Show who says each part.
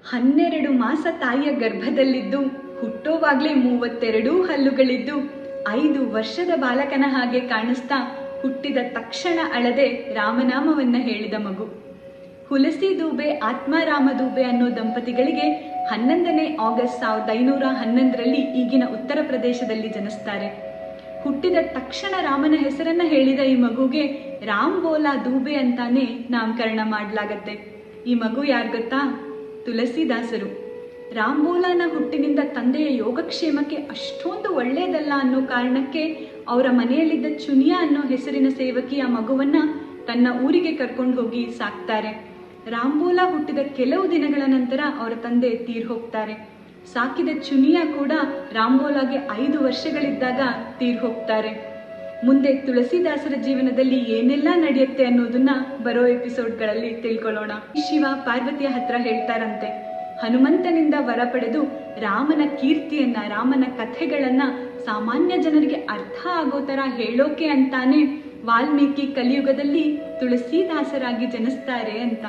Speaker 1: 12 ಮಾಸ ತಾಯಿಯ ಗರ್ಭದಲ್ಲಿದ್ದು ಹುಟ್ಟೋವಾಗ್ಲೇ 32 ಹಲ್ಲುಗಳಿದ್ದು 5 ವರ್ಷದ ಬಾಲಕನ ಹಾಗೆ ಕಾಣಿಸ್ತಾ ಹುಟ್ಟಿದ ತಕ್ಷಣ ಅಳದೆ ರಾಮನಾಮವನ್ನ ಹೇಳಿದ ಮಗು. ಹುಲಸಿ ದೂಬೆ ಆತ್ಮಾರಾಮ ದೂಬೆ ಅನ್ನೋ ದಂಪತಿಗಳಿಗೆ 11ನೇ ಆಗಸ್ಟ್ 1511ರಲ್ಲಿ ಈಗಿನ ಉತ್ತರ ಪ್ರದೇಶದಲ್ಲಿ ಜನಿಸ್ತಾರೆ. ಹುಟ್ಟಿದ ತಕ್ಷಣ ರಾಮನ ಹೆಸರನ್ನ ಹೇಳಿದ ಈ ಮಗುಗೆ ರಾಮ್ ಬೋಲಾ ದೂಬೆ ಅಂತಾನೆ ನಾಮಕರಣ ಮಾಡಲಾಗತ್ತೆ. ಈ ಮಗು ಯಾರು ಗೊತ್ತಾ? ತುಳಸಿದಾಸರು. ರಾಮ್ಬೋಲಾನ ಹುಟ್ಟಿನಿಂದ ತಂದೆಯ ಯೋಗಕ್ಷೇಮಕ್ಕೆ ಅಷ್ಟೊಂದು ಒಳ್ಳೆಯದಲ್ಲ ಅನ್ನೋ ಕಾರಣಕ್ಕೆ ಅವರ ಮನೆಯಲ್ಲಿದ್ದ ಚುನಿಯಾ ಅನ್ನೋ ಹೆಸರಿನ ಸೇವಕಿ ಆ ಮಗುವನ್ನ ತನ್ನ ಊರಿಗೆ ಕರ್ಕೊಂಡು ಹೋಗಿ ಸಾಕ್ತಾರೆ. ರಾಮ್ಬೋಲಾ ಹುಟ್ಟಿದ ಕೆಲವು ದಿನಗಳ ನಂತರ ಅವರ ತಂದೆ ತೀರ್ ಹೋಗ್ತಾರೆ. ಸಾಕಿದ ಚುನಿಯಾ ಕೂಡ ರಾಮ್ಬೋಲಾಗೆ 5 ವರ್ಷಗಳಿದ್ದಾಗ ತೀರ್ ಹೋಗ್ತಾರೆ. ಮುಂದೆ ತುಳಸಿದಾಸರ ಜೀವನದಲ್ಲಿ ಏನೆಲ್ಲ ನಡೆಯುತ್ತೆ ಅನ್ನೋದನ್ನ ಬರೋ ಎಪಿಸೋಡ್ಗಳಲ್ಲಿ ತಿಳ್ಕೊಳ್ಳೋಣ. ಶಿವ ಪಾರ್ವತಿಯ ಹತ್ರ ಹೇಳ್ತಾರಂತೆ, ಹನುಮಂತನಿಂದ ವರ ಪಡೆದು ರಾಮನ ಕೀರ್ತಿಯನ್ನ, ರಾಮನ ಕಥೆಗಳನ್ನ ಸಾಮಾನ್ಯ ಜನರಿಗೆ ಅರ್ಥ ಆಗೋ ತರ ಹೇಳೋಕೆ ಅಂತಾನೆ ವಾಲ್ಮೀಕಿ ಕಲಿಯುಗದಲ್ಲಿ ತುಳಸಿದಾಸರಾಗಿ ಜನಿಸ್ತಾರೆ ಅಂತ.